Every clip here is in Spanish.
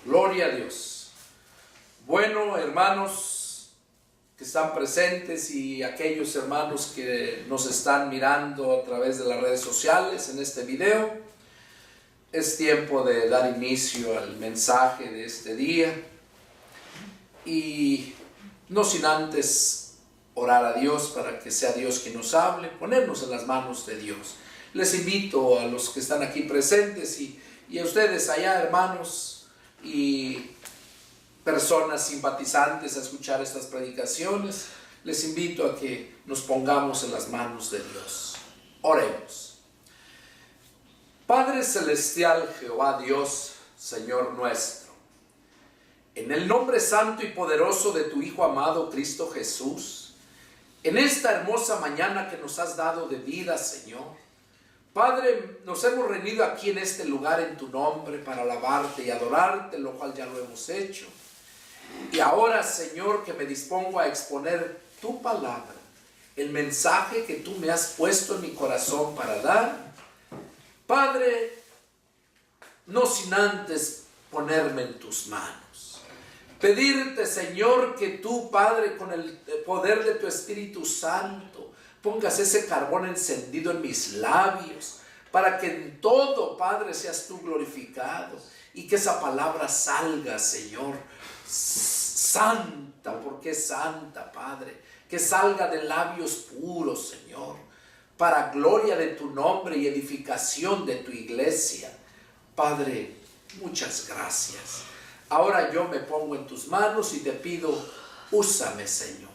Gloria a Dios. Bueno, hermanos que están presentes y aquellos hermanos que nos están mirando a través de las redes sociales en este video, es tiempo de dar inicio al mensaje de este día y no sin antes orar a Dios para que sea Dios quien nos hable, ponernos en las manos de Dios. Les invito a los que están aquí presentes y a ustedes allá, hermanos y personas simpatizantes a escuchar estas predicaciones, les invito a que nos pongamos en las manos de Dios. Oremos. Padre celestial, Jehová Dios, Señor nuestro, en el nombre santo y poderoso de tu Hijo amado Cristo Jesús, en esta hermosa mañana que nos has dado de vida, Señor, Padre, nos hemos reunido aquí en este lugar en tu nombre para alabarte y adorarte, lo cual ya lo hemos hecho. Y ahora, Señor, que me dispongo a exponer tu palabra, el mensaje que tú me has puesto en mi corazón para dar, Padre, no sin antes ponerme en tus manos. Pedirte, Señor, que tú, Padre, con el poder de tu Espíritu Santo, pongas ese carbón encendido en mis labios, para que en todo, Padre, seas tú glorificado, y que esa palabra salga, Señor, santa, porque es santa, Padre, que salga de labios puros, Señor, para gloria de tu nombre y edificación de tu iglesia. Padre, muchas gracias. Ahora yo me pongo en tus manos y te pido, úsame, Señor.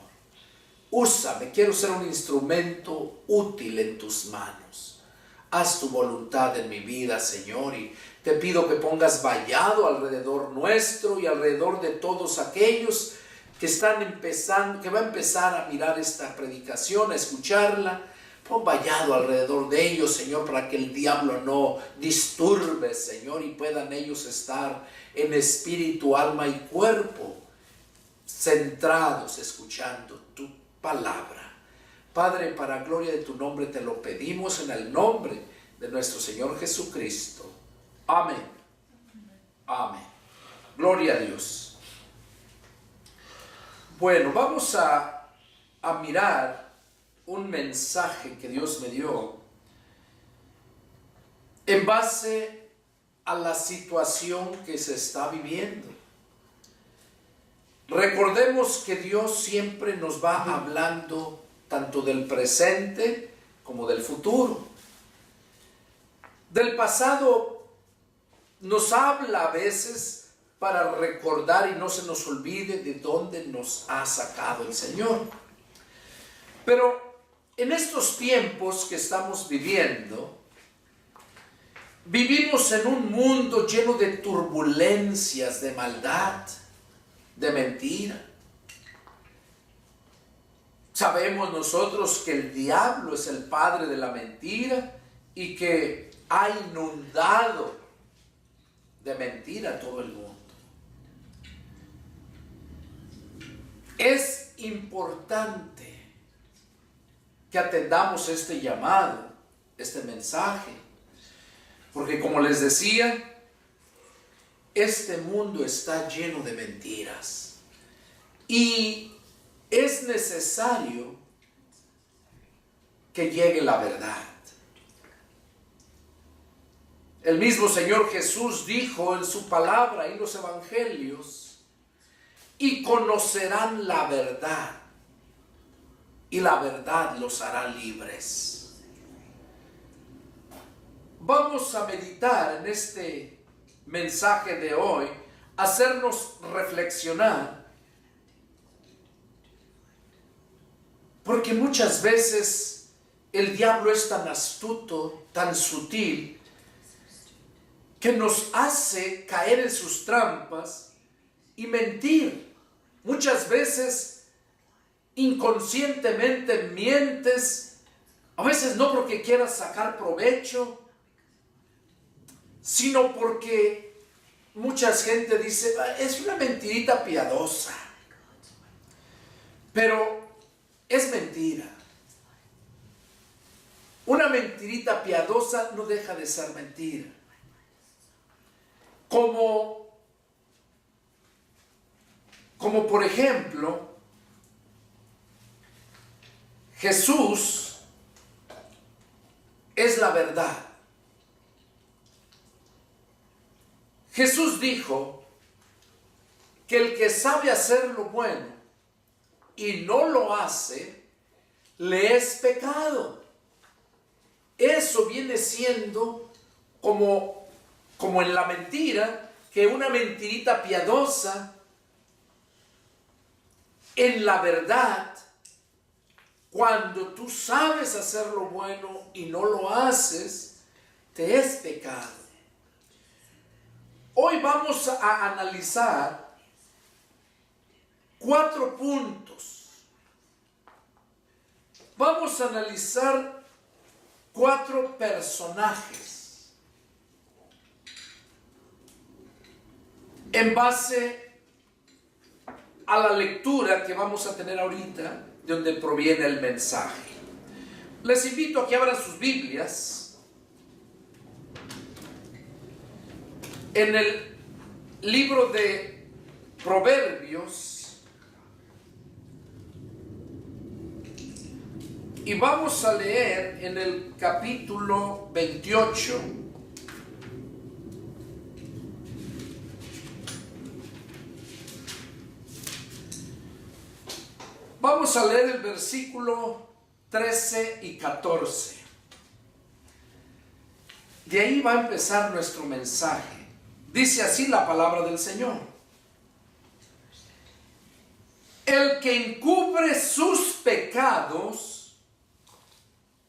Úsame, quiero ser un instrumento útil en tus manos. Haz tu voluntad en mi vida, Señor, y te pido que pongas vallado alrededor nuestro y alrededor de todos aquellos que están empezando, que va a empezar a mirar esta predicación, a escucharla. Pon vallado alrededor de ellos, Señor, para que el diablo no disturbe, Señor, y puedan ellos estar en espíritu, alma y cuerpo, centrados, escuchando tu palabra. Padre, para gloria de tu nombre te lo pedimos en el nombre de nuestro Señor Jesucristo. Amén. Amén. Gloria a Dios. Bueno, vamos a mirar un mensaje que Dios me dio en base a la situación que se está viviendo. Recordemos que Dios siempre nos va hablando tanto del presente como del futuro. Del pasado nos habla a veces para recordar y no se nos olvide de dónde nos ha sacado el Señor. Pero en estos tiempos que estamos viviendo, vivimos en un mundo lleno de turbulencias, de maldad, de mentira. Sabemos nosotros que el diablo es el padre de la mentira y que ha inundado de mentira todo el mundo. Es importante que atendamos este llamado, este mensaje, porque como les decía, este mundo está lleno de mentiras y es necesario que llegue la verdad. El mismo Señor Jesús dijo en su palabra y en los evangelios, y conocerán la verdad, y la verdad los hará libres. Vamos a meditar en este mensaje de hoy, hacernos reflexionar, porque muchas veces el diablo es tan astuto, tan sutil, que nos hace caer en sus trampas y mentir. Muchas veces inconscientemente mientes, a veces no porque quieras sacar provecho, sino porque mucha gente dice, es una mentirita piadosa, pero es mentira. Una mentirita piadosa no deja de ser mentira. Como Como por ejemplo, Jesús es la verdad. Jesús dijo que el que sabe hacer lo bueno y no lo hace, le es pecado. Eso viene siendo como en la mentira, que una mentirita piadosa. En la verdad, cuando tú sabes hacer lo bueno y no lo haces, te es pecado. Hoy vamos a analizar 4 puntos. Vamos a analizar 4 personajes en base a la lectura que vamos a tener ahorita, de donde proviene el mensaje. Les invito a que abran sus Biblias en el libro de Proverbios y vamos a leer en el capítulo 28. Vamos a leer el versículo 13 y 14. De ahí va a empezar nuestro mensaje. Dice así la palabra del Señor: el que encubre sus pecados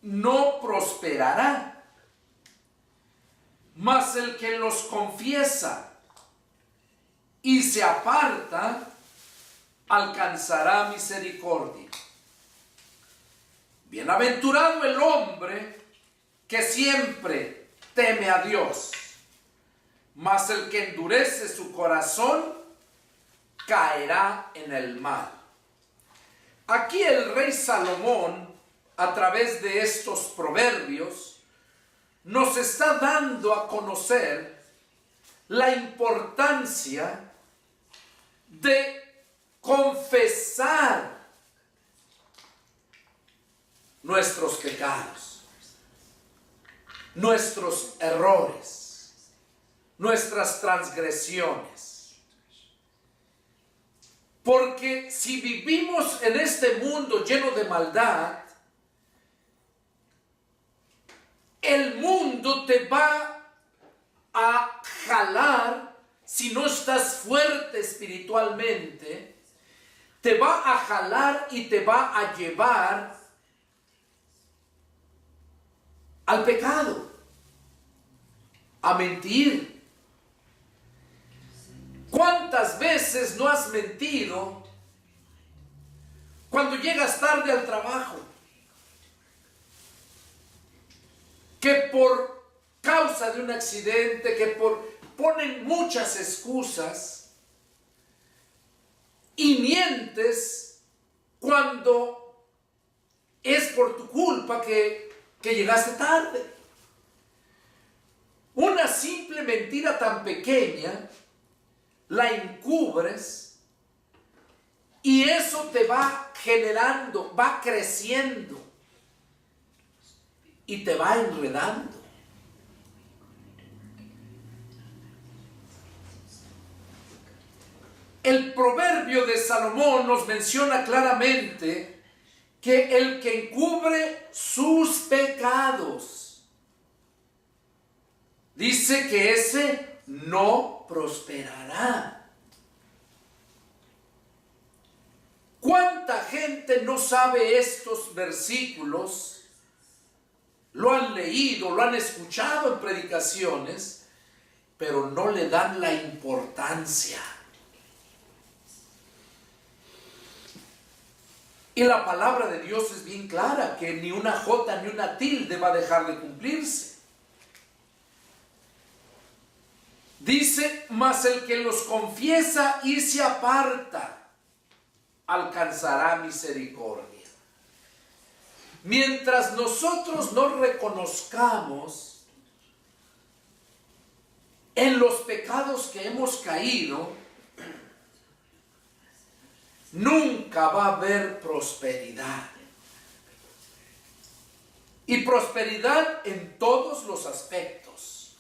no prosperará, mas el que los confiesa y se aparta alcanzará misericordia. Bienaventurado el hombre que siempre teme a Dios, mas el que endurece su corazón caerá en el mal. Aquí el rey Salomón, a través de estos proverbios, nos está dando a conocer la importancia de confesar nuestros pecados, nuestros errores, nuestras transgresiones. Porque si vivimos en este mundo lleno de maldad, el mundo te va a jalar, si no estás fuerte espiritualmente, te va a jalar y te va a llevar al pecado, a mentir. ¿Cuántas veces no has mentido cuando llegas tarde al trabajo? Que por causa de un accidente, que ponen muchas excusas y mientes cuando es por tu culpa que llegaste tarde. Una simple mentira tan pequeña la encubres y eso te va generando, va creciendo y te va enredando. El proverbio de Salomón nos menciona claramente que el que encubre sus pecados, dice que ese no prosperará. ¿Cuánta gente no sabe estos versículos? Lo han leído, lo han escuchado en predicaciones, pero no le dan la importancia. Y la palabra de Dios es bien clara, que ni una jota ni una tilde va a dejar de cumplirse. Dice, mas el que los confiesa y se aparta, alcanzará misericordia. Mientras nosotros no reconozcamos en los pecados que hemos caído, nunca va a haber prosperidad. Y prosperidad en todos los aspectos,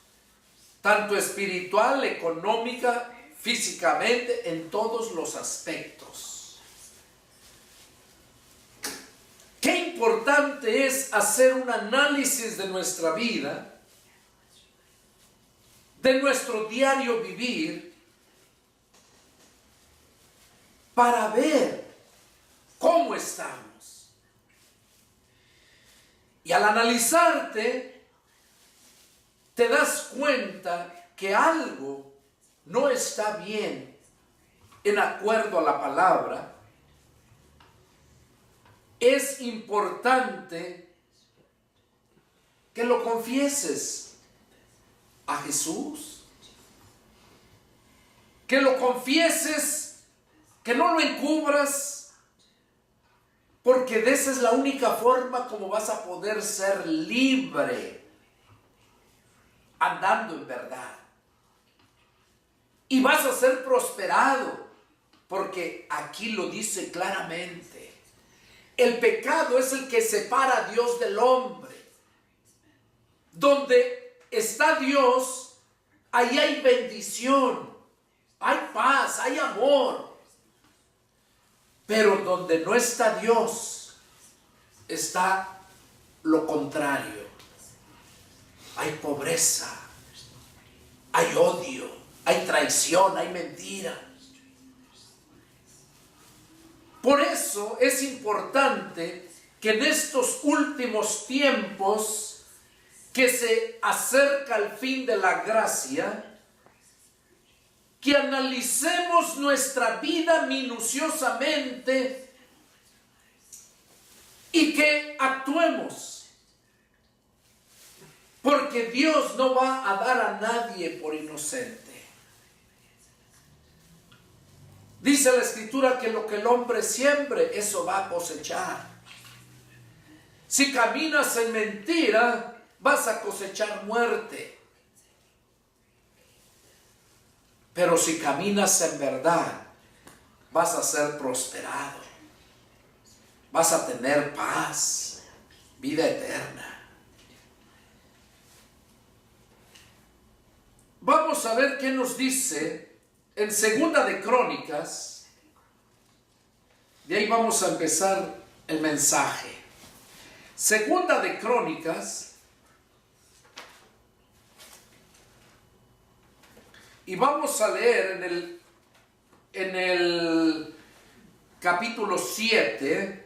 tanto espiritual, económica, físicamente, en todos los aspectos. Qué importante es hacer un análisis de nuestra vida, de nuestro diario vivir, para ver cómo estamos. Y al analizarte, te das cuenta que algo no está bien en acuerdo a la palabra. Es importante que lo confieses a Jesús, que lo confieses, que no lo encubras, porque de esa es la única forma como vas a poder ser libre, andando en verdad. Y vas a ser prosperado, porque aquí lo dice claramente. El pecado es el que separa a Dios del hombre. Donde está Dios, ahí hay bendición, hay paz, hay amor. Pero donde no está Dios, está lo contrario. Hay pobreza, hay odio, hay traición, hay mentira. Por eso es importante que en estos últimos tiempos, que se acerca el fin de la gracia, que analicemos nuestra vida minuciosamente y que actuemos. Porque Dios no va a dar a nadie por inocente. Dice la Escritura que lo que el hombre siembre, eso va a cosechar. Si caminas en mentira, vas a cosechar muerte. Pero si caminas en verdad, vas a ser prosperado. Vas a tener paz, vida eterna. Vamos a ver qué nos dice en Segunda de Crónicas. De ahí vamos a empezar el mensaje. Segunda de Crónicas. Y vamos a leer en el capítulo 7.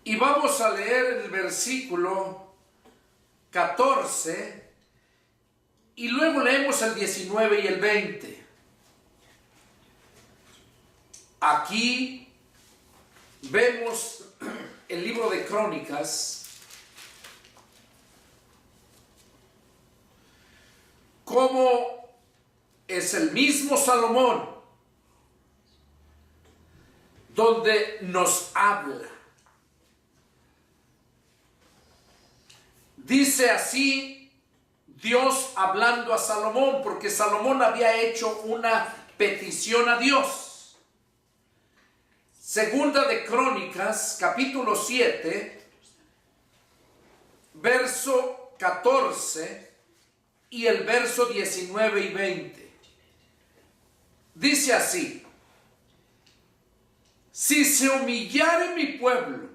Y vamos a leer en el versículo 14. Y luego leemos el 19 y el 20. Aquí vemos el libro de Crónicas. Como es el mismo Salomón donde nos habla. Dice así Dios hablando a Salomón, porque Salomón había hecho una petición a Dios. Segunda de Crónicas, capítulo 7, verso 14 y el verso 19 y 20. Dice así: si se humillare mi pueblo,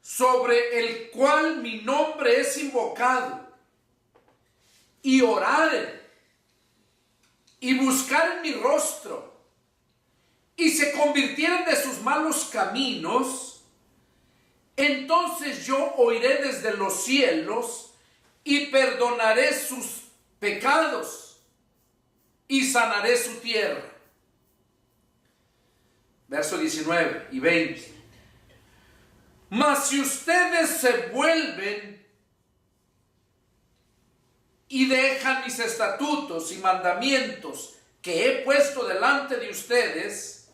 sobre el cual mi nombre es invocado, y oraren, y buscaren mi rostro, y se convirtieren de sus malos caminos, entonces yo oiré desde los cielos, y perdonaré sus pecados, y sanaré su tierra. Verso 19 y 20. Mas si ustedes se vuelven y dejan mis estatutos y mandamientos que he puesto delante de ustedes,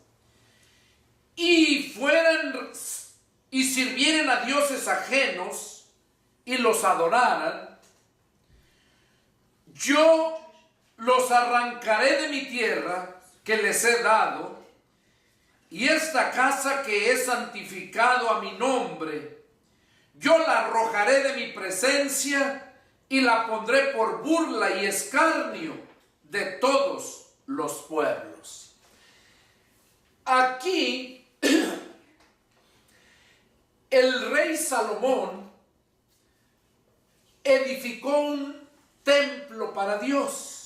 y fueran y sirvieren a dioses ajenos y los adoraran, yo los arrancaré de mi tierra que les he dado, y esta casa que he santificado a mi nombre, yo la arrojaré de mi presencia y la pondré por burla y escarnio de todos los pueblos. Aquí el rey Salomón edificó un templo para Dios.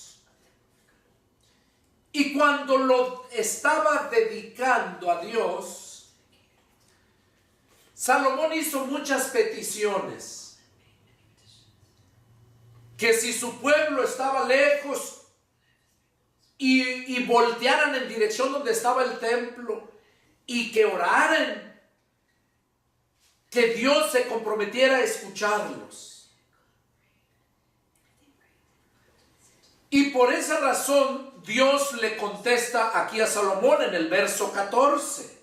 Y cuando lo estaba dedicando a Dios, Salomón hizo muchas peticiones. Que si su pueblo estaba lejos y voltearan en dirección donde estaba el templo y que oraran, que Dios se comprometiera a escucharlos. Y por esa razón Dios le contesta aquí a Salomón en el verso 14.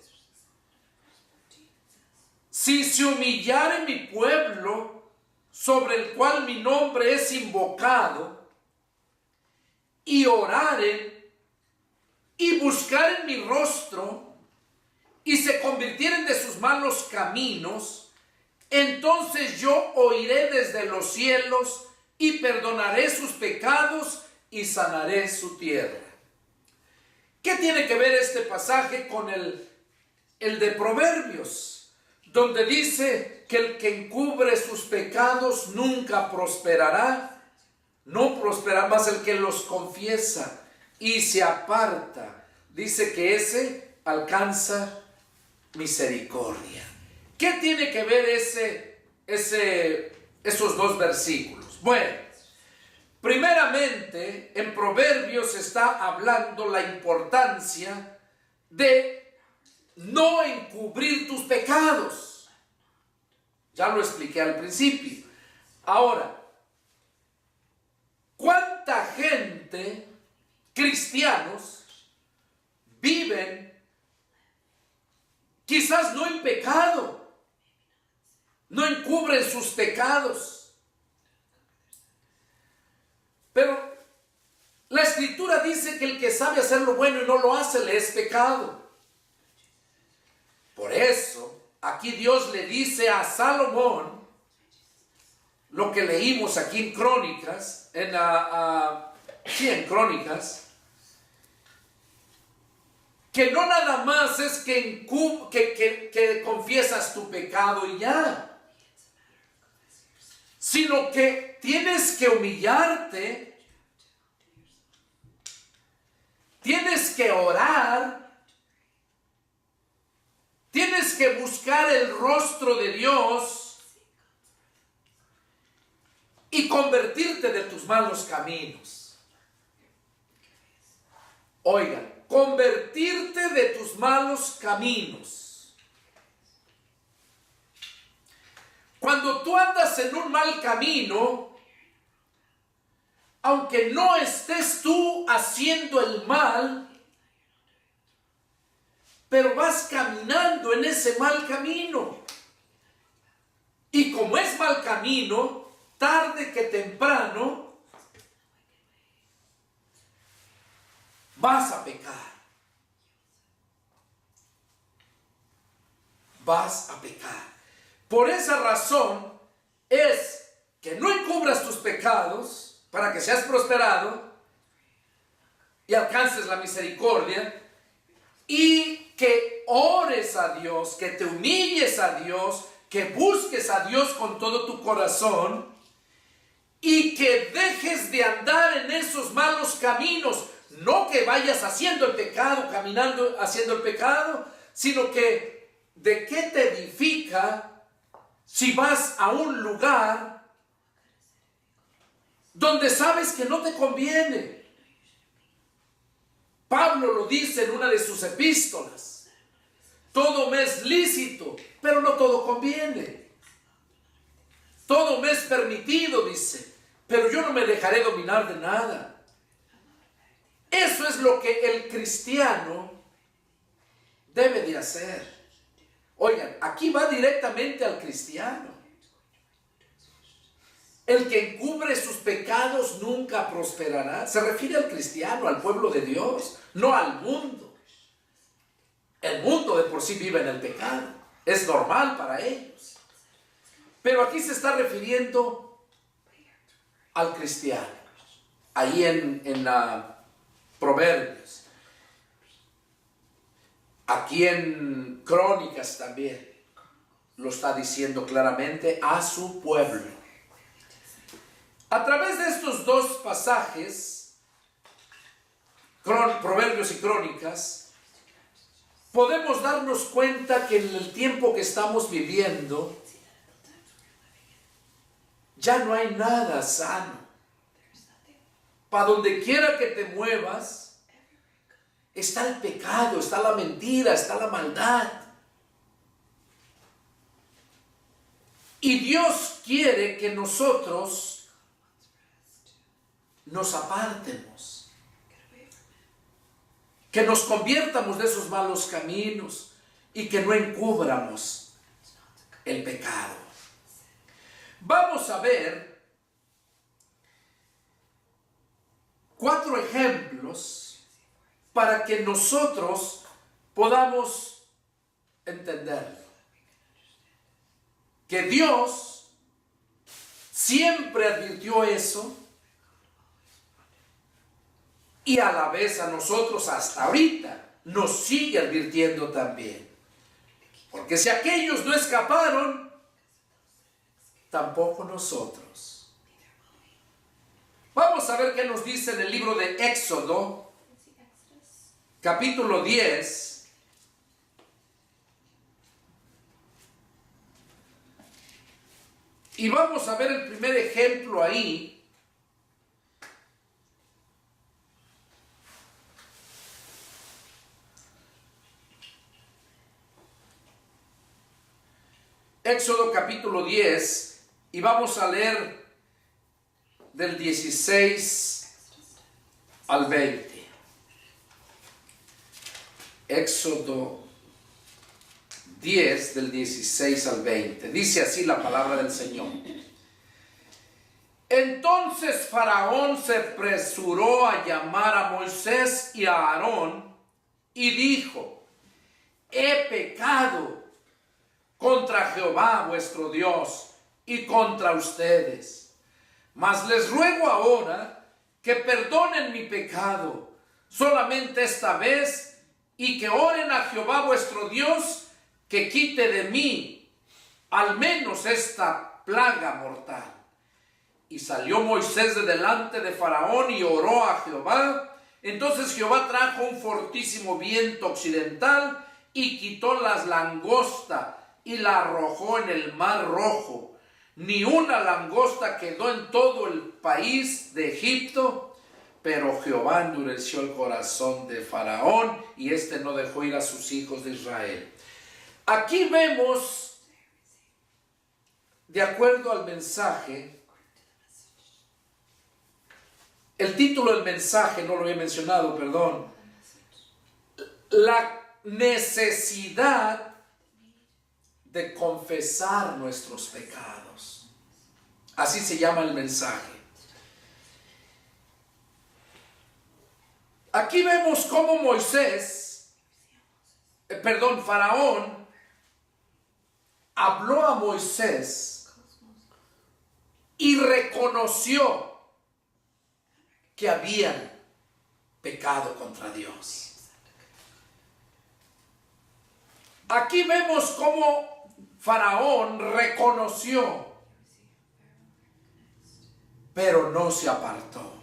Si se humillare mi pueblo, sobre el cual mi nombre es invocado, y oraren, y buscaren mi rostro, y se convirtieren de sus malos caminos, entonces yo oiré desde los cielos, y perdonaré sus pecados, y sanaré su tierra. ¿Qué tiene que ver este pasaje con el de Proverbios? Donde dice que el que encubre sus pecados nunca prosperará. No prosperará más el que los confiesa y se aparta. Dice que ese alcanza misericordia. ¿Qué tiene que ver esos dos versículos? Bueno, primeramente, en Proverbios está hablando la importancia de no encubrir tus pecados. Ya lo expliqué al principio. Ahora, ¿cuánta gente, cristianos, viven quizás no en pecado, no encubren sus pecados? Pero la Escritura dice que el que sabe hacer lo bueno y no lo hace, le es pecado. Por eso, aquí Dios le dice a Salomón, lo que leímos aquí en Crónicas, en Crónicas, que no nada más es que confiesas tu pecado y ya, sino que tienes que humillarte, tienes que orar, tienes que buscar el rostro de Dios y convertirte de tus malos caminos. Oigan, convertirte de tus malos caminos. Cuando tú andas en un mal camino, aunque no estés tú haciendo el mal, pero vas caminando en ese mal camino. Y como es mal camino, tarde que temprano vas a pecar. Vas a pecar. Por esa razón es que no encubras tus pecados para que seas prosperado y alcances la misericordia, y que ores a Dios, que te humilles a Dios, que busques a Dios con todo tu corazón y que dejes de andar en esos malos caminos. No que vayas haciendo el pecado, caminando haciendo el pecado, sino que ¿de qué te edifica si vas a un lugar donde sabes que no te conviene? Pablo lo dice en una de sus epístolas. Todo me es lícito, pero no todo conviene. Todo me es permitido, dice, pero yo no me dejaré dominar de nada. Eso es lo que el cristiano debe de hacer. Oigan, aquí va directamente al cristiano. El que encubre sus pecados nunca prosperará. Se refiere al cristiano, al pueblo de Dios, no al mundo. El mundo de por sí vive en el pecado. Es normal para ellos. Pero aquí se está refiriendo al cristiano. Ahí en Proverbios. Aquí en Crónicas también lo está diciendo claramente a su pueblo. A través de estos dos pasajes, Proverbios y Crónicas, podemos darnos cuenta que en el tiempo que estamos viviendo, ya no hay nada sano. Para donde quiera que te muevas, está el pecado, está la mentira, está la maldad. Y Dios quiere que nosotros nos apartemos, que nos conviertamos de esos malos caminos y que no encubramos el pecado. Vamos a ver 4 ejemplos para que nosotros podamos entenderlo. Que Dios siempre advirtió eso y a la vez a nosotros hasta ahorita nos sigue advirtiendo también. Porque si aquellos no escaparon, tampoco nosotros. Vamos a ver qué nos dice en el libro de Éxodo, capítulo 10. Y vamos a ver el primer ejemplo ahí. Éxodo capítulo 10, y vamos a leer del 16 al 20. Éxodo 10 del 16 al 20. Dice así la palabra del Señor. Entonces Faraón se apresuró a llamar a Moisés y a Aarón y dijo: he pecado contra Jehová vuestro Dios y contra ustedes. Mas les ruego ahora que perdonen mi pecado solamente esta vez y que oren a Jehová vuestro Dios que quite de mí al menos esta plaga mortal. Y salió Moisés de delante de Faraón y oró a Jehová. Entonces Jehová trajo un fortísimo viento occidental y quitó las langostas y la arrojó en el mar Rojo. Ni una langosta quedó en todo el país de Egipto, pero Jehová endureció el corazón de Faraón y éste no dejó ir a sus hijos de Israel. Aquí vemos, de acuerdo al mensaje, el título del mensaje, no lo he mencionado, perdón, la necesidad de confesar nuestros pecados. Así se llama el mensaje. Aquí vemos cómo Faraón habló a Moisés y reconoció que habían pecado contra Dios. Aquí vemos cómo Faraón reconoció, pero no se apartó.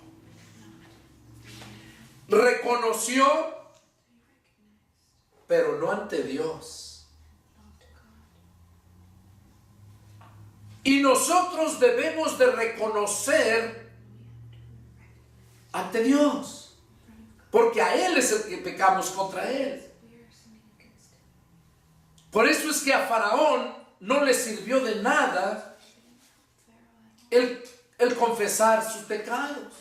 Reconoció, pero no ante Dios. Y nosotros debemos de reconocer ante Dios, porque a Él es el que pecamos contra Él. Por eso es que a Faraón no le sirvió de nada el confesar sus pecados.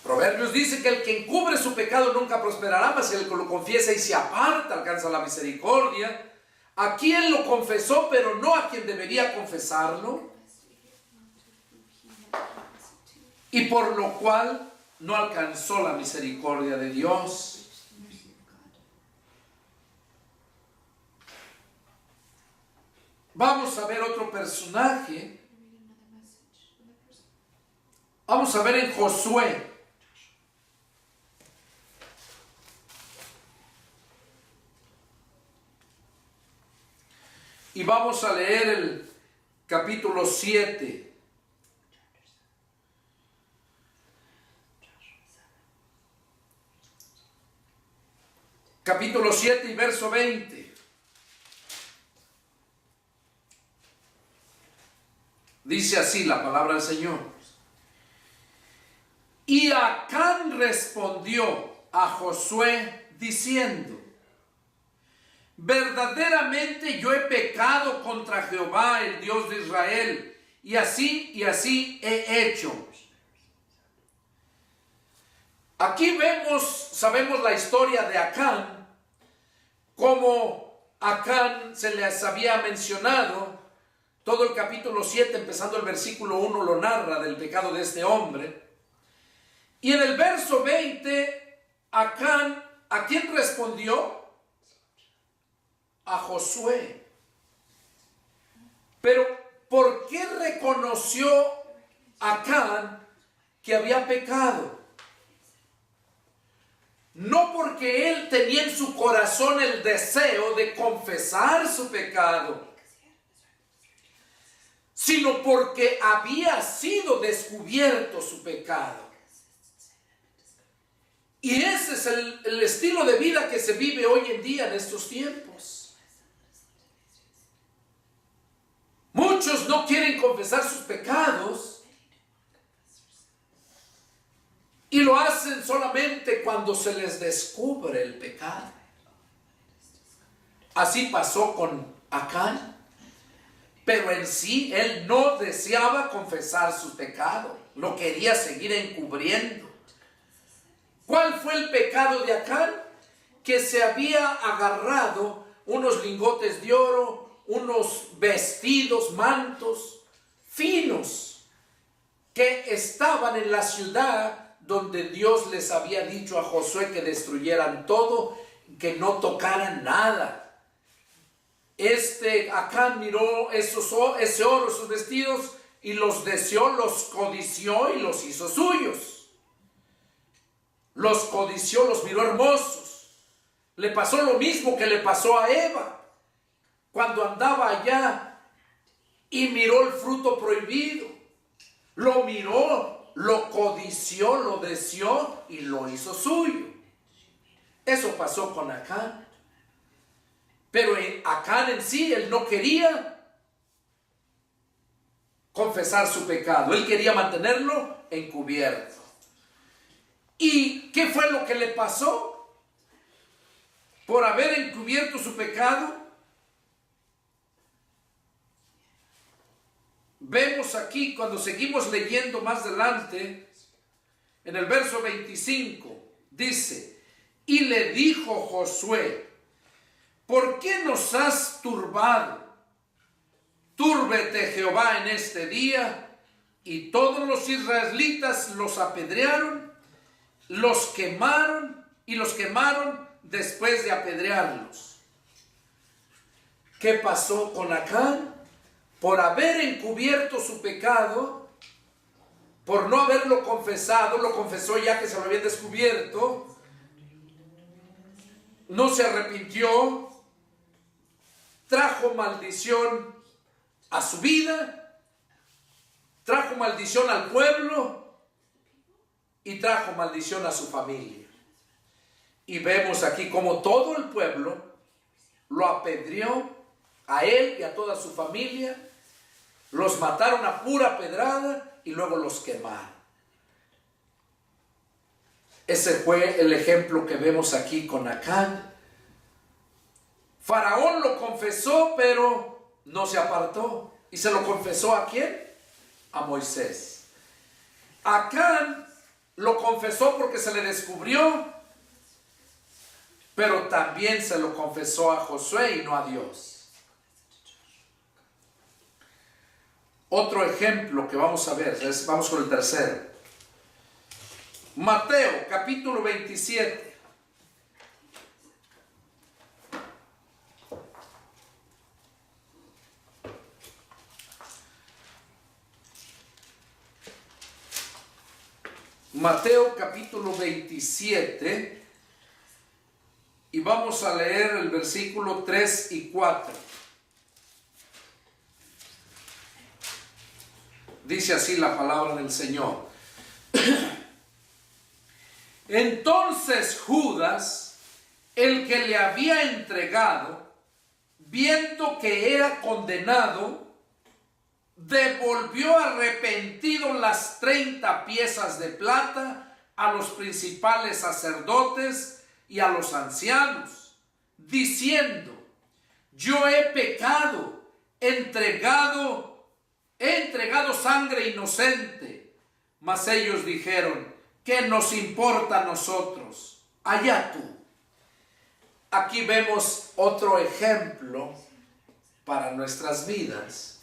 Proverbios dice que el que encubre su pecado nunca prosperará, mas el que lo confiesa y se aparta alcanza la misericordia. A quien lo confesó, pero no a quien debería confesarlo. y por lo cual no alcanzó la misericordia de Dios. Vamos a ver otro personaje. Vamos a ver en Josué. Y vamos a leer el capítulo 7. Capítulo 7 y verso 20. Dice así la palabra del Señor. Y Acán respondió a Josué diciendo: verdaderamente yo he pecado contra Jehová, el Dios de Israel, y así he hecho. Aquí sabemos la historia de Acán, como Acán se les había mencionado. Todo el capítulo 7, empezando el versículo 1, lo narra del pecado de este hombre. Y en el verso 20, Acán, ¿a quién respondió? A Josué. Pero, ¿por qué reconoció Acán que había pecado? No porque él tenía en su corazón el deseo de confesar su pecado, sino porque había sido descubierto su pecado. Y ese es el estilo de vida que se vive hoy en día en estos tiempos. Muchos no quieren confesar sus pecados y lo hacen solamente cuando se les descubre el pecado. Así pasó con Acán. Pero en sí, él no deseaba confesar su pecado. Lo quería seguir encubriendo. ¿Cuál fue el pecado de Acán? Que se había agarrado unos lingotes de oro, unos vestidos, mantos finos, que estaban en la ciudad donde Dios les había dicho a Josué que destruyeran todo, que no tocaran nada. Acán miró ese oro, esos vestidos, y los deseó, los codició y los hizo suyos. Los codició, los miró hermosos. Le pasó lo mismo que le pasó a Eva cuando andaba allá y miró el fruto prohibido. Lo miró, lo codició, lo deseó y lo hizo suyo. Eso pasó con Acán. Pero Acán en sí, él no quería confesar su pecado. Él quería mantenerlo encubierto. ¿Y qué fue lo que le pasó? Por haber encubierto su pecado, vemos aquí, cuando seguimos leyendo más adelante, en el verso 25, dice: y le dijo Josué: ¿por qué nos has turbado? Túrbete Jehová en este día. Y todos los israelitas los apedrearon, los quemaron y los quemaron después de apedrearlos. ¿Qué pasó con Acán? Por haber encubierto su pecado, por no haberlo confesado, lo confesó ya que se lo habían descubierto, no se arrepintió, trajo maldición a su vida, trajo maldición al pueblo y trajo maldición a su familia. Y vemos aquí como todo el pueblo lo apedreó a él y a toda su familia, los mataron a pura pedrada y luego los quemaron. Ese fue el ejemplo que vemos aquí con Acán. Faraón lo confesó, pero no se apartó. ¿Y se lo confesó a quién? A Moisés. Acán lo confesó porque se le descubrió, pero también se lo confesó a Josué y no a Dios. Otro ejemplo que vamos a ver, vamos con el tercero. Mateo capítulo 27. Mateo capítulo 27 y vamos a leer el versículo 3 y 4. Dice así la palabra del Señor. Entonces Judas, el que le había entregado, viendo que era condenado, devolvió arrepentido las 30 piezas de plata a los principales sacerdotes y a los ancianos, diciendo: yo he pecado, he entregado sangre inocente. Mas ellos dijeron: ¿qué nos importa a nosotros? Allá tú. Aquí vemos otro ejemplo para nuestras vidas.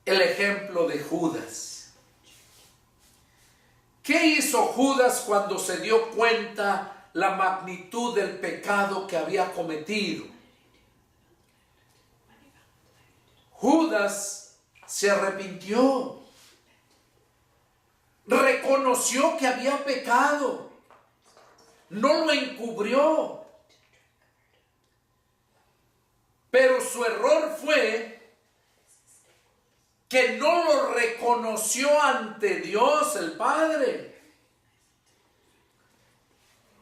El ejemplo de Judas. ¿Qué hizo Judas cuando se dio cuenta la magnitud del pecado que había cometido? Judas se arrepintió. Reconoció que había pecado. No lo encubrió. Pero su error fue que no lo reconoció ante Dios el Padre.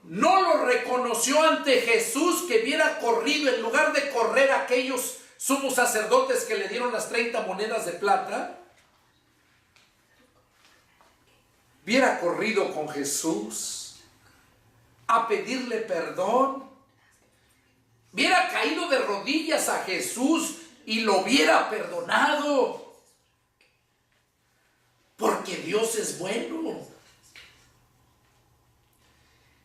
No lo reconoció ante Jesús, que hubiera corrido, en lugar de correr a aquellos sumos sacerdotes que le dieron las 30 monedas de plata, hubiera corrido con Jesús a pedirle perdón, hubiera caído de rodillas a Jesús y lo hubiera perdonado. Porque Dios es bueno.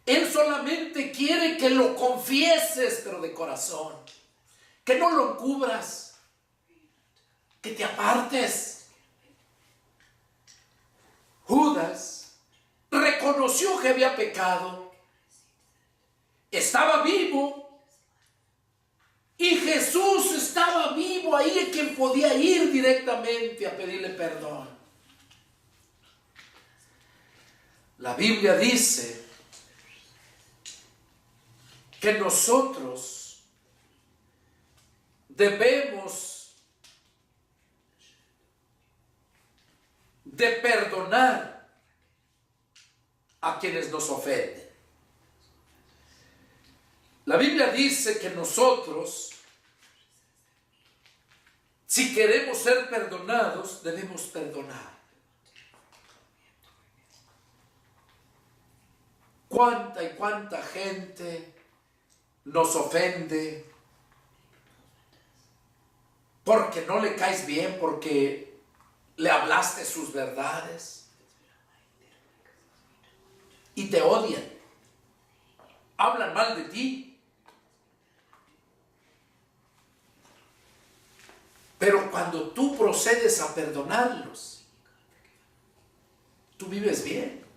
Él solamente quiere que lo confieses, pero de corazón. Que no lo encubras. Que te apartes. Judas reconoció que había pecado. Estaba vivo. Y Jesús estaba vivo ahí, en quien podía ir directamente a pedirle perdón. La Biblia dice que nosotros debemos de perdonar a quienes nos ofenden. La Biblia dice que nosotros, si queremos ser perdonados, debemos perdonar. Cuánta y cuánta gente nos ofende porque no le caes bien, porque le hablaste sus verdades y te odian, hablan mal de ti. Pero cuando tú procedes a perdonarlos, tú vives bien.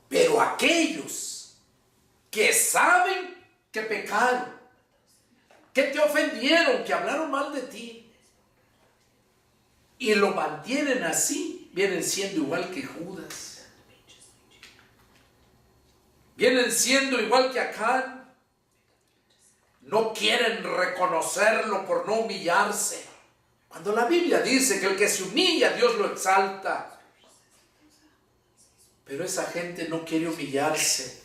Pero aquellos que saben que pecaron, que te ofendieron, que hablaron mal de ti, y lo mantienen así, vienen siendo igual que Judas. Vienen siendo igual que Acán. No quieren reconocerlo por no humillarse. Cuando la Biblia dice que el que se humilla, Dios lo exalta. Pero esa gente no quiere humillarse.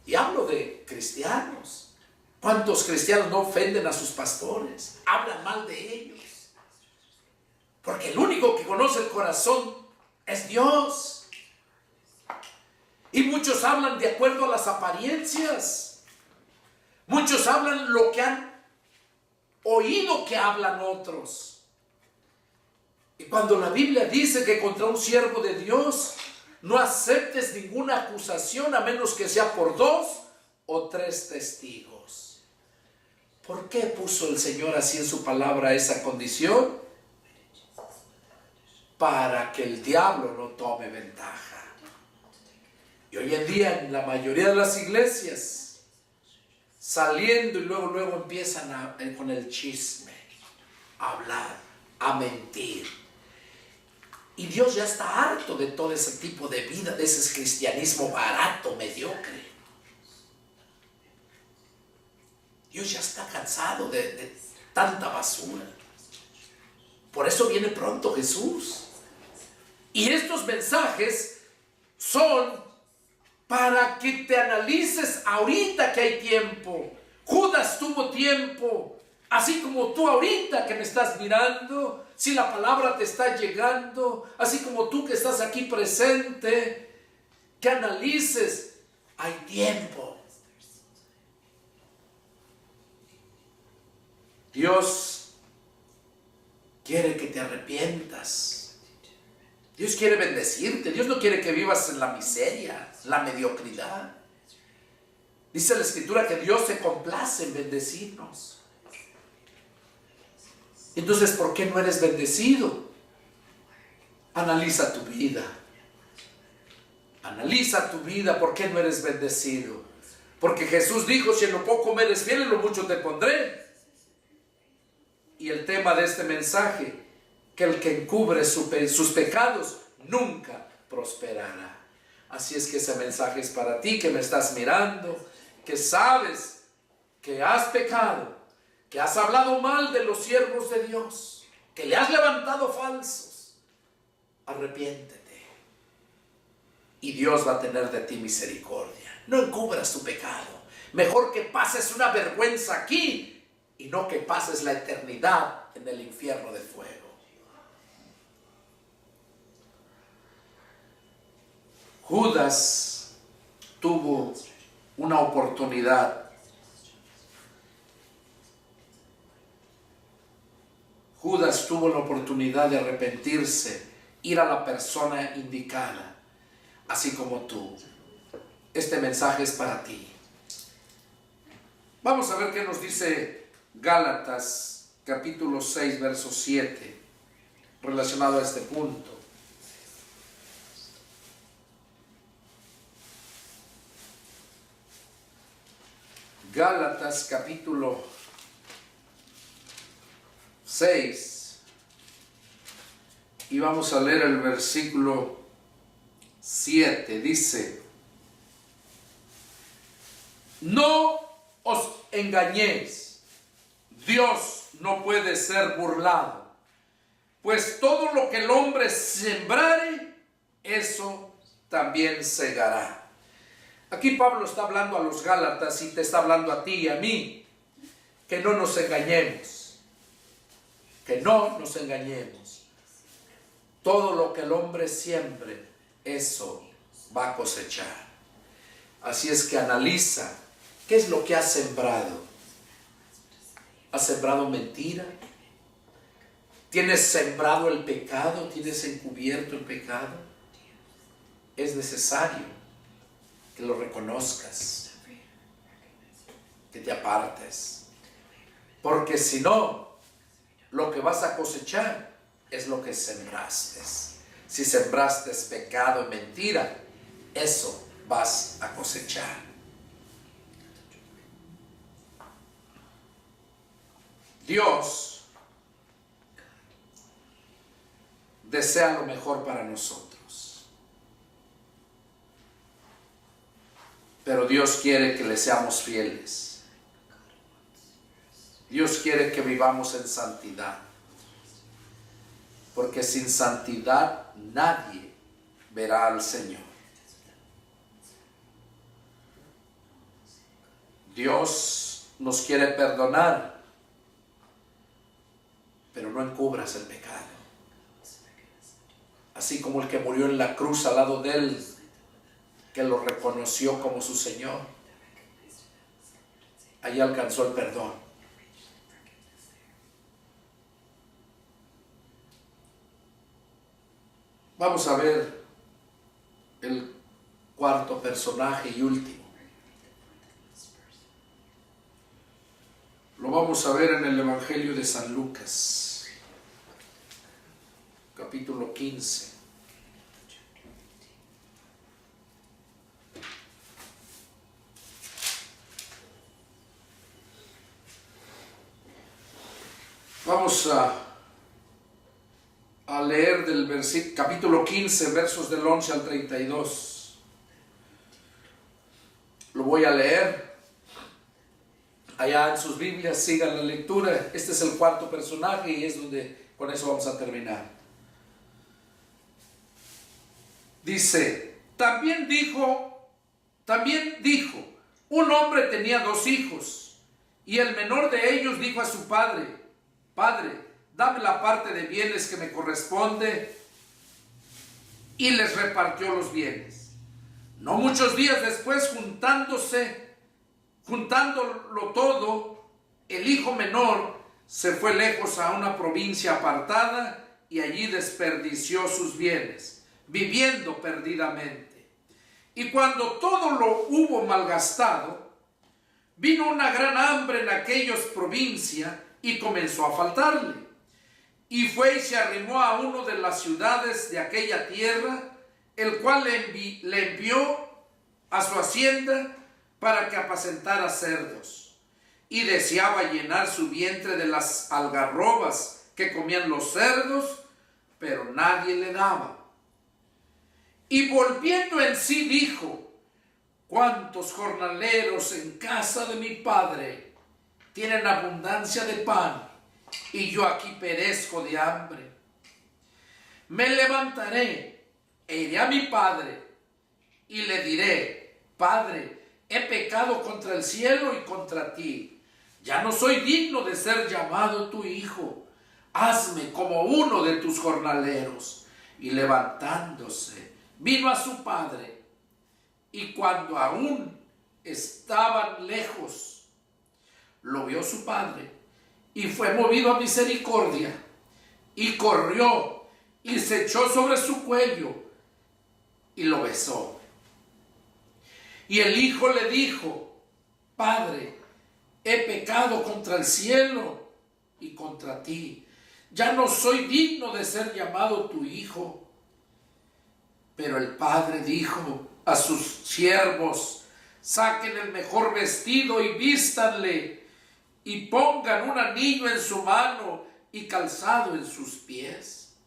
Y hablo de cristianos. ¿Cuántos cristianos no ofenden a sus pastores? Hablan mal de ellos. Porque el único que conoce el corazón es Dios. Y muchos hablan de acuerdo a las apariencias. Muchos hablan lo que han oído que hablan otros. Y cuando la Biblia dice que contra un siervo de Dios no aceptes ninguna acusación a menos que sea por 2 o 3 testigos. ¿Por qué puso el Señor así en su palabra esa condición? para que el diablo no tome ventaja. Y hoy en día en la mayoría de las iglesias, saliendo y luego empiezan con el chisme, a hablar, a mentir. Y Dios ya está harto de todo ese tipo de vida, de ese cristianismo barato, mediocre. Dios ya está cansado de tanta basura. Por eso viene pronto Jesús. Y estos mensajes son para que te analices ahorita que hay tiempo. Judas tuvo tiempo. Así como tú ahorita que me estás mirando, si la palabra te está llegando, así como tú que estás aquí presente, que analices, hay tiempo. Dios quiere que te arrepientas. Dios quiere bendecirte. Dios no quiere que vivas en la miseria, la mediocridad. Dice la Escritura que Dios se complace en bendecirnos. Entonces, ¿por qué no eres bendecido? Analiza tu vida. Analiza tu vida. ¿Por qué no eres bendecido? Porque Jesús dijo, si en lo poco me eres fiel, en lo mucho te pondré. Y el tema de este mensaje, que el que encubre sus pecados nunca prosperará. Así es que ese mensaje es para ti que me estás mirando, que sabes que has pecado, que has hablado mal de los siervos de Dios, que le has levantado falsos. Arrepiéntete y Dios va a tener de ti misericordia. No encubras tu pecado. Mejor que pases una vergüenza aquí y no que pases la eternidad en el infierno de fuego. Judas tuvo una oportunidad. Judas tuvo la oportunidad de arrepentirse, ir a la persona indicada, así como tú. Este mensaje es para ti. Vamos a ver qué nos dice Gálatas, capítulo 6, verso 7, relacionado a este punto. Gálatas, capítulo 6, y vamos a leer el versículo 7. Dice: no os engañéis, Dios no puede ser burlado, pues todo lo que el hombre sembrare, eso también segará. Aquí Pablo está hablando a los Gálatas y te está hablando a ti y a mí, que no nos engañemos, que no nos engañemos. Todo lo que el hombre siembre, eso va a cosechar. Así es que analiza, ¿qué es lo que has sembrado? ¿Has sembrado mentira? ¿Tienes sembrado el pecado? ¿Tienes encubierto el pecado? Es necesario que lo reconozcas, que te apartes, porque si no, lo que vas a cosechar es lo que sembraste. Si sembraste pecado y mentira, eso vas a cosechar. Dios desea lo mejor para nosotros. Pero Dios quiere que le seamos fieles. Dios quiere que vivamos en santidad. Porque sin santidad nadie verá al Señor. Dios nos quiere perdonar, pero no encubras el pecado. Así como el que murió en la cruz al lado de él, que lo reconoció como su Señor, allí alcanzó el perdón. Vamos a ver el cuarto personaje y último. Lo vamos a ver en el Evangelio de San Lucas, capítulo 15. Vamos a leer del capítulo 15, versos del 11 al 32. Lo voy a leer. Allá en sus Biblias sigan la lectura. Este es el cuarto personaje y es donde con eso vamos a terminar. Dice, también dijo, un hombre tenía 2 hijos, y el menor de ellos dijo a su padre, Padre, dame la parte de bienes que me corresponde, y les repartió los bienes. No muchos días después, juntándolo todo, el hijo menor se fue lejos a una provincia apartada y allí desperdició sus bienes, viviendo perdidamente. Y cuando todo lo hubo malgastado, vino una gran hambre en aquellas provincias y comenzó a faltarle. Y fue y se arrimó a una de las ciudades de aquella tierra, el cual le envió a su hacienda para que apacentara cerdos. Y deseaba llenar su vientre de las algarrobas que comían los cerdos, pero nadie le daba. Y volviendo en sí dijo, ¿cuántos jornaleros en casa de mi padre tienen abundancia de pan, y yo aquí perezco de hambre? Me levantaré e iré a mi padre, y le diré, Padre, he pecado contra el cielo y contra ti. Ya no soy digno de ser llamado tu hijo. Hazme como uno de tus jornaleros. Y levantándose, vino a su padre, y cuando aún estaban lejos, lo vio su padre, y fue movido a misericordia, y corrió, y se echó sobre su cuello, y lo besó. Y el hijo le dijo, Padre, he pecado contra el cielo y contra ti. Ya no soy digno de ser llamado tu hijo. Pero el padre dijo a sus siervos, saquen el mejor vestido y vístanle, y pongan un anillo en su mano y calzado en sus pies.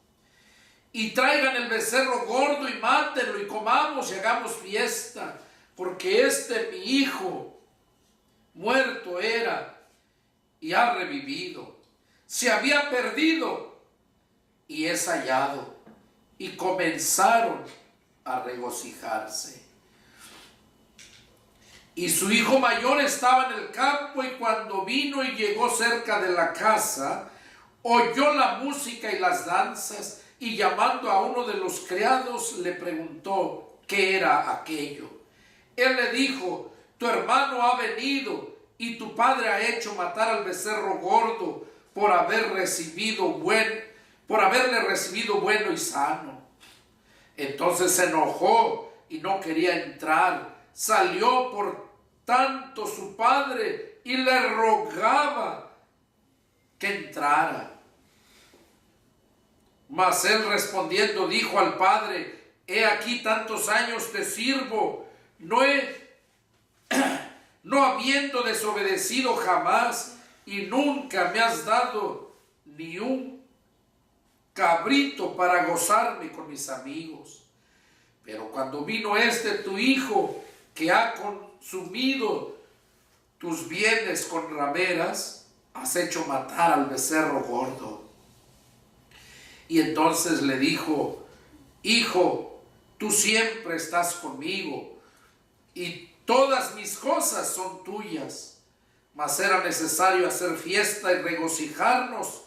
Y traigan el becerro gordo y mátenlo, y comamos y hagamos fiesta, porque mi hijo muerto era y ha revivido. Se había perdido y es hallado. Y comenzaron a regocijarse. Y su hijo mayor estaba en el campo, y cuando vino y llegó cerca de la casa, oyó la música y las danzas, y llamando a uno de los criados le preguntó qué era aquello. Él le dijo, tu hermano ha venido, y tu padre ha hecho matar al becerro gordo por haberle recibido bueno y sano. Entonces se enojó y no quería entrar. Salió por tanto su padre y le rogaba que entrara. Mas él respondiendo dijo al padre, he aquí tantos años te sirvo, no habiendo desobedecido jamás, y nunca me has dado ni un cabrito para gozarme con mis amigos. Pero cuando vino tu hijo, que ha consumido tus bienes con rameras, has hecho matar al becerro gordo. Y entonces le dijo, hijo, tú siempre estás conmigo, y todas mis cosas son tuyas. Mas era necesario hacer fiesta y regocijarnos,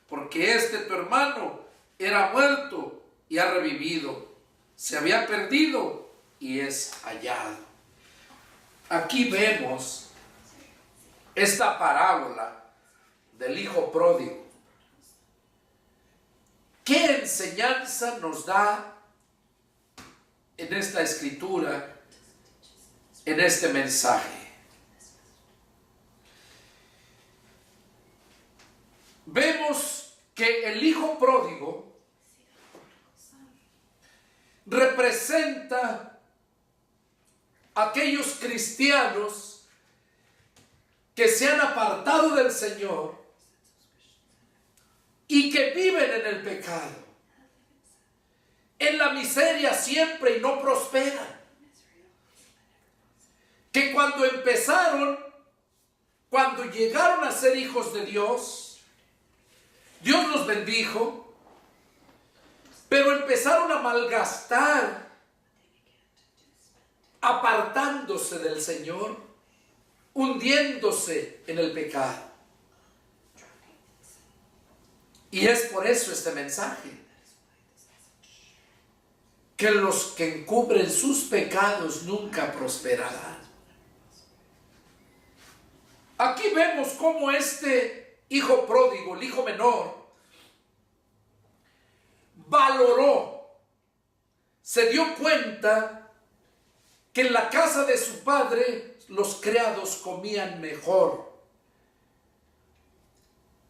porque tu hermano era muerto y ha revivido. Se había perdido y es hallado. Aquí vemos esta parábola del hijo pródigo. ¿Qué enseñanza nos da en esta escritura, en este mensaje? Vemos que el hijo pródigo representa a aquellos cristianos que se han apartado del Señor y que viven en el pecado, en la miseria siempre y no prosperan. Que cuando llegaron a ser hijos de Dios, Dios los bendijo, pero empezaron a malgastar, apartándose del Señor, hundiéndose en el pecado. Y es por eso este mensaje, que los que encubren sus pecados nunca prosperarán. Aquí vemos cómo este hijo pródigo, el hijo menor, valoró, se dio cuenta que en la casa de su padre los criados comían mejor.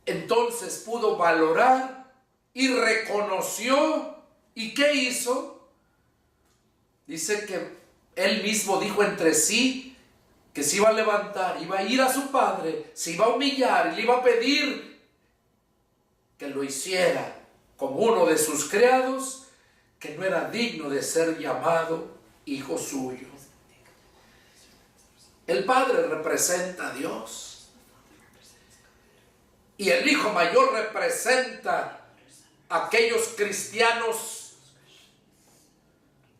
Entonces pudo valorar y reconoció. ¿Y qué hizo? Dice que él mismo dijo entre sí que se iba a levantar, iba a ir a su padre, se iba a humillar y le iba a pedir que lo hiciera como uno de sus criados, que no era digno de ser llamado hijo suyo. El padre representa a Dios y el hijo mayor representa a aquellos cristianos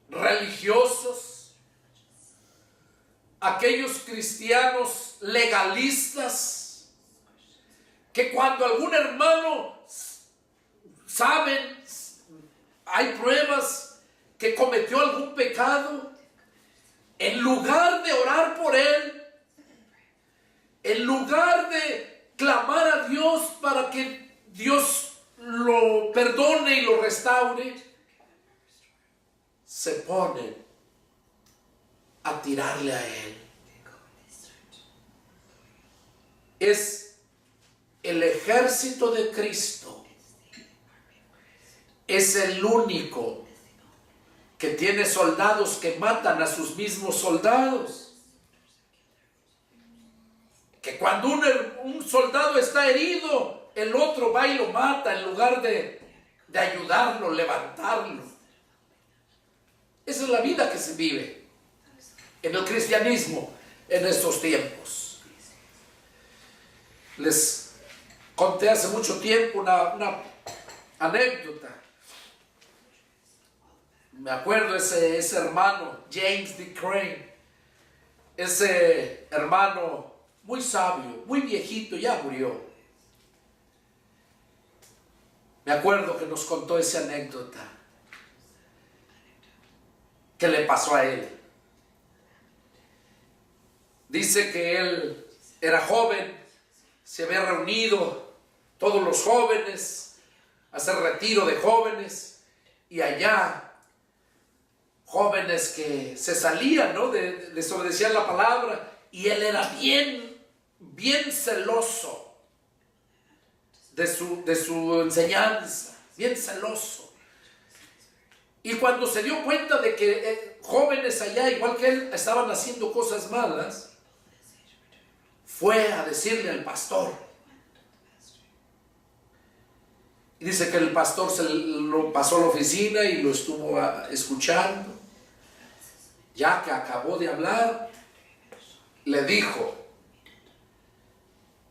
religiosos, aquellos cristianos legalistas, que cuando algún hermano saben, hay pruebas que cometió algún pecado, en lugar de orar por él, en lugar de clamar a Dios para que Dios lo perdone y lo restaure, se ponen a tirarle a él. Es el ejército de Cristo, es el único que tiene soldados que matan a sus mismos soldados. Que cuando un soldado está herido, el otro va y lo mata en lugar de ayudarlo, levantarlo. Esa es la vida que se vive en el cristianismo en estos tiempos. Les conté hace mucho tiempo una anécdota. Me acuerdo ese hermano, James D. Crane, ese hermano muy sabio, muy viejito, ya murió. Me acuerdo que nos contó esa anécdota que le pasó a él. Dice que él era joven, se había reunido todos los jóvenes a hacer retiro de jóvenes, y allá jóvenes que se salían, ¿no?, desobedecían la palabra, y él era bien celoso de su enseñanza, bien celoso. Y cuando se dio cuenta de que jóvenes allá, igual que él, estaban haciendo cosas malas, fue a decirle al pastor. Y dice que el pastor se lo pasó a la oficina y lo estuvo escuchando. Ya que acabó de hablar, le dijo: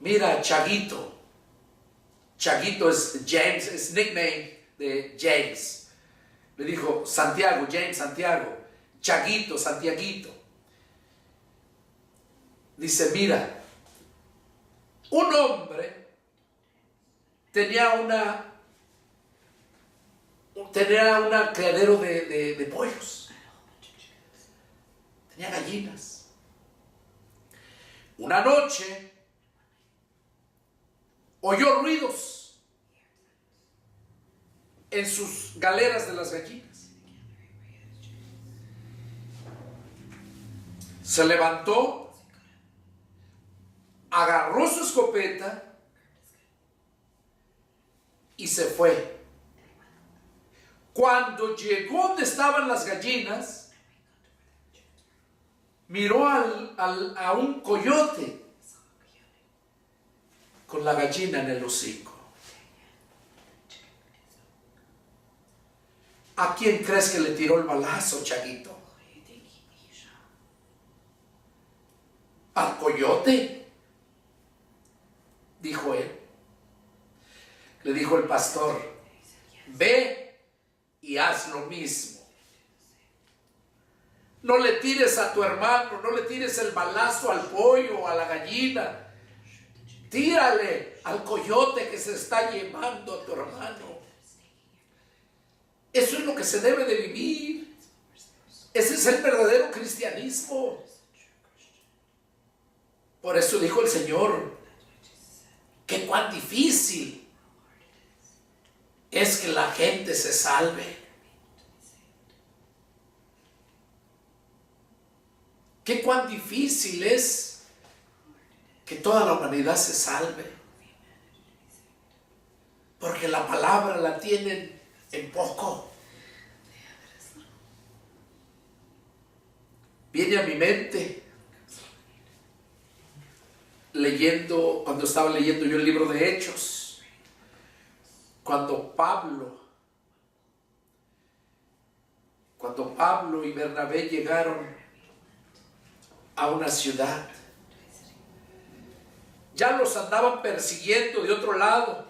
mira, Chaguito. Chaguito es James, es nickname de James. Le dijo: Santiago, James, Santiago. Chaguito, Santiaguito. Dice: mira, un hombre tenía un criadero de pollos. Tenía gallinas. Una noche oyó ruidos en sus galeras de las gallinas. Se levantó, agarró su escopeta y se fue. Cuando llegó donde estaban las gallinas, miró a un coyote con la gallina en el hocico. ¿A quién crees que le tiró el balazo, Chaguito? ¿Al coyote?, dijo él. Le dijo el pastor: ve y haz lo mismo. No le tires a tu hermano, no le tires el balazo al pollo o a la gallina. Tírale al coyote que se está llevando a tu hermano. Eso es lo que se debe de vivir. Ese es el verdadero cristianismo. Por eso dijo el Señor que cuán difícil es que la gente se salve. Que cuán difícil es que toda la humanidad se salve. Porque la palabra la tienen en poco. Viene a mi mente cuando estaba leyendo yo el libro de Hechos, cuando Pablo y Bernabé llegaron a una ciudad, ya los andaban persiguiendo de otro lado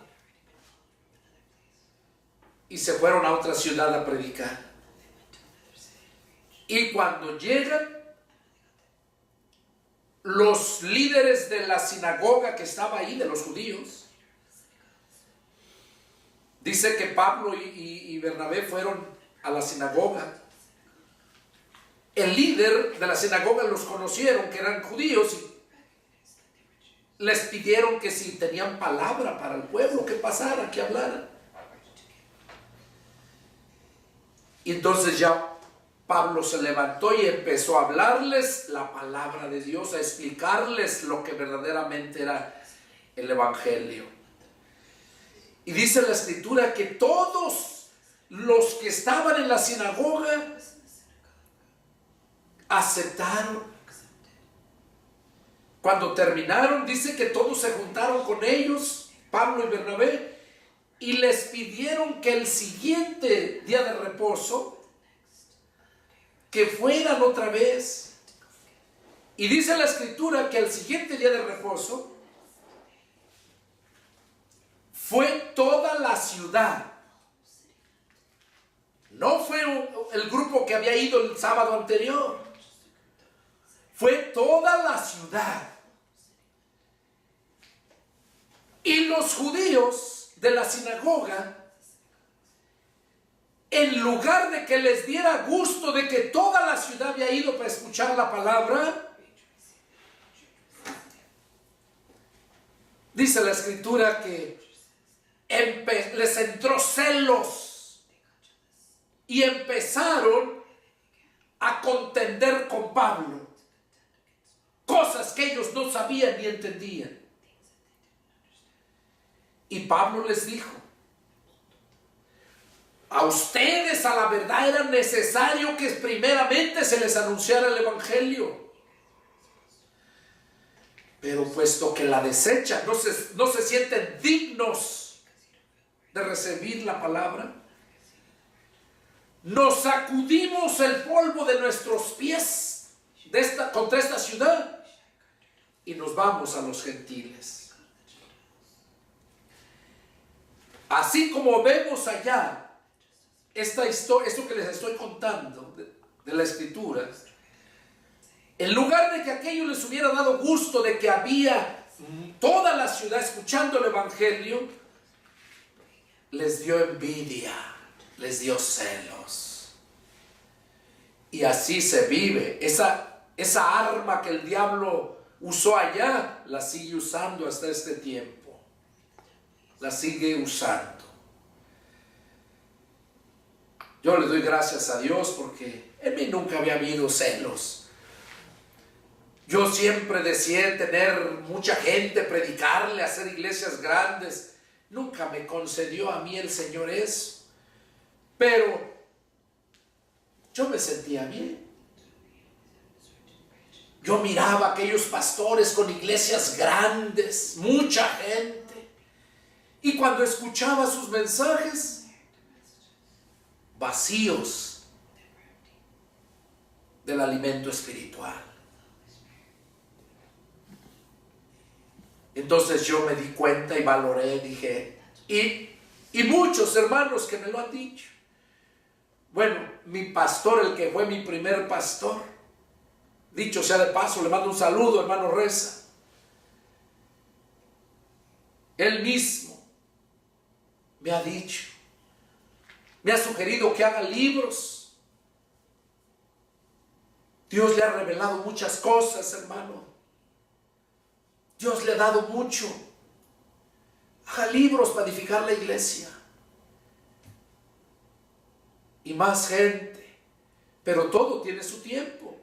y se fueron a otra ciudad a predicar. Y cuando llegan, los líderes de la sinagoga que estaba ahí, de los judíos, dice que Pablo y Bernabé fueron a la sinagoga. El líder de la sinagoga los conocieron, que eran judíos, y les pidieron que si tenían palabra para el pueblo, que pasara, que hablara. Y entonces ya Pablo se levantó y empezó a hablarles la palabra de Dios, a explicarles lo que verdaderamente era el evangelio. Y dice la escritura que todos los que estaban en la sinagoga aceptaron. Cuando terminaron, dice que todos se juntaron con ellos, Pablo y Bernabé, y les pidieron que el siguiente día de reposo que fueran otra vez. Y dice la escritura que el siguiente día de reposo fue toda la ciudad. No fue el grupo que había ido el sábado anterior. Fue toda la ciudad. Y los judíos de la sinagoga, en lugar de que les diera gusto de que toda la ciudad había ido para escuchar la palabra, dice la escritura que les entró celos y empezaron a contender con Pablo, cosas que ellos no sabían ni entendían. Y Pablo les dijo: a ustedes, a la verdad, era necesario que primeramente se les anunciara el evangelio. Pero puesto que la desechan, no se sienten dignos de recibir la palabra, nos sacudimos el polvo de nuestros pies contra esta ciudad y nos vamos a los gentiles. Así como vemos allá esta historia, esto que les estoy contando de la escritura, en lugar de que aquello les hubiera dado gusto de que había toda la ciudad escuchando el evangelio, les dio envidia, les dio celos. Y así se vive. Esa arma que el diablo usó allá, la sigue usando hasta este tiempo. La sigue usando. Yo le doy gracias a Dios porque en mí nunca había habido celos. Yo siempre deseé tener mucha gente, predicarle, hacer iglesias grandes. Nunca me concedió a mí el Señor eso. Pero yo me sentía bien. Yo miraba a aquellos pastores con iglesias grandes, mucha gente. Y cuando escuchaba sus mensajes, vacíos del alimento espiritual. Entonces yo me di cuenta y valoré, dije, y muchos hermanos que me lo han dicho. Bueno, mi pastor, el que fue mi primer pastor, dicho sea de paso, le mando un saludo, hermano Reza. Él mismo me ha dicho, me ha sugerido que haga libros. Dios le ha revelado muchas cosas, hermano. Dios le ha dado mucho. Haga libros para edificar la iglesia. Y más gente. Pero todo tiene su tiempo.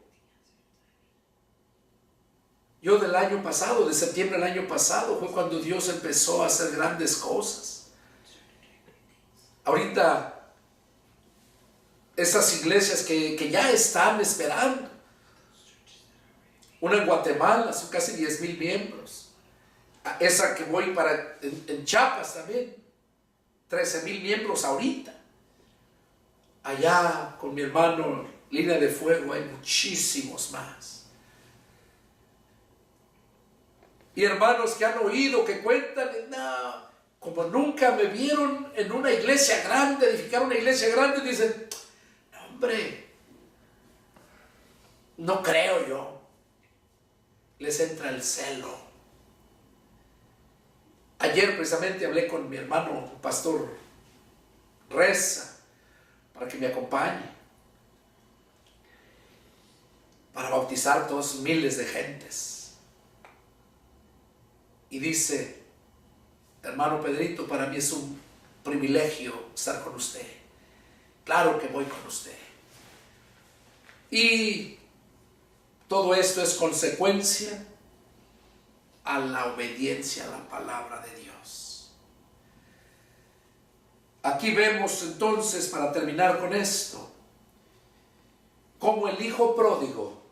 Yo del año pasado, de septiembre del año pasado, fue cuando Dios empezó a hacer grandes cosas. Ahorita, esas iglesias que ya están esperando. Una en Guatemala, son casi 10,000 miembros. Esa que voy para en Chiapas también, 13,000 miembros ahorita. Allá con mi hermano Línea de Fuego hay muchísimos más. Y hermanos que han oído, que cuentan, no, como nunca me vieron en una iglesia grande, edificar una iglesia grande, dicen, no, hombre, no creo yo. Les entra el celo. Ayer precisamente hablé con mi hermano pastor Reza para que me acompañe para bautizar todos miles de gentes. Y dice, hermano Pedrito, para mí es un privilegio estar con usted. Claro que voy con usted. Y todo esto es consecuencia a la obediencia a la palabra de Dios. Aquí vemos entonces, para terminar con esto, cómo el hijo pródigo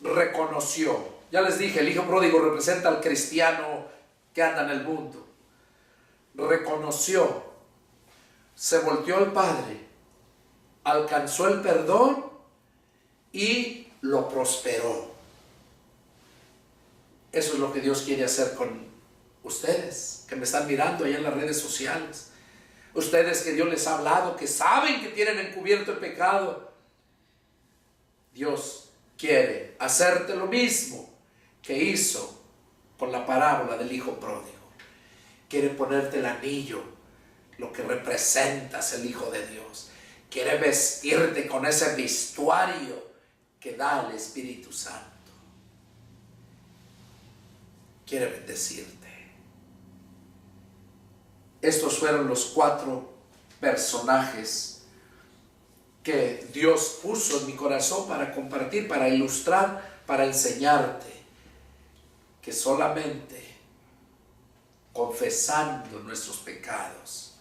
reconoció. Ya les dije, el hijo pródigo representa al cristiano que anda en el mundo. Reconoció, se volteó al Padre, alcanzó el perdón y lo prosperó. Eso es lo que Dios quiere hacer con ustedes, que me están mirando allá en las redes sociales. Ustedes que Dios les ha hablado, que saben que tienen encubierto el pecado. Dios quiere hacerte lo mismo que hizo con la parábola del hijo pródigo. Quiere ponerte el anillo, lo que representas el Hijo de Dios. Quiere vestirte con ese vestuario que da el Espíritu Santo. Quiere bendecirte. Estos fueron los 4 personajes que Dios puso en mi corazón para compartir, para ilustrar, para enseñarte que solamente confesando nuestros pecados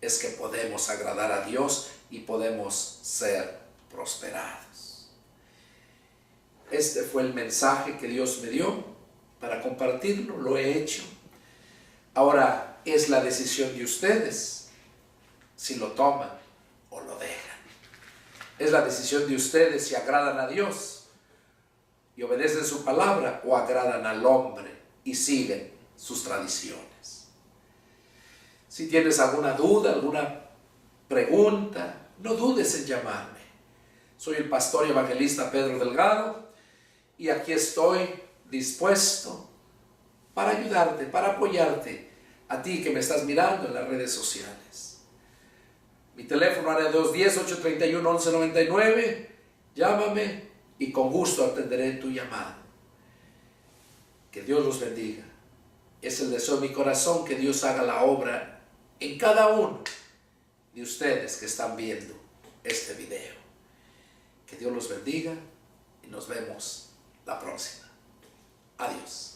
es que podemos agradar a Dios y podemos ser prosperados. Este fue el mensaje que Dios me dio para compartirlo, lo he hecho. Ahora es la decisión de ustedes si lo toman o lo dejan. Es la decisión de ustedes si agradan a Dios y obedecen su palabra o agradan al hombre y siguen sus tradiciones. Si tienes alguna duda, alguna pregunta, no dudes en llamarme. Soy el pastor y evangelista Pedro Delgado y aquí estoy dispuesto para ayudarte, para apoyarte a ti que me estás mirando en las redes sociales. Mi teléfono área 210-831-1199. Llámame y con gusto atenderé tu llamado. Que Dios los bendiga. Es el deseo de mi corazón que Dios haga la obra en cada uno de ustedes que están viendo este video. Que Dios los bendiga y nos vemos la próxima. Adiós.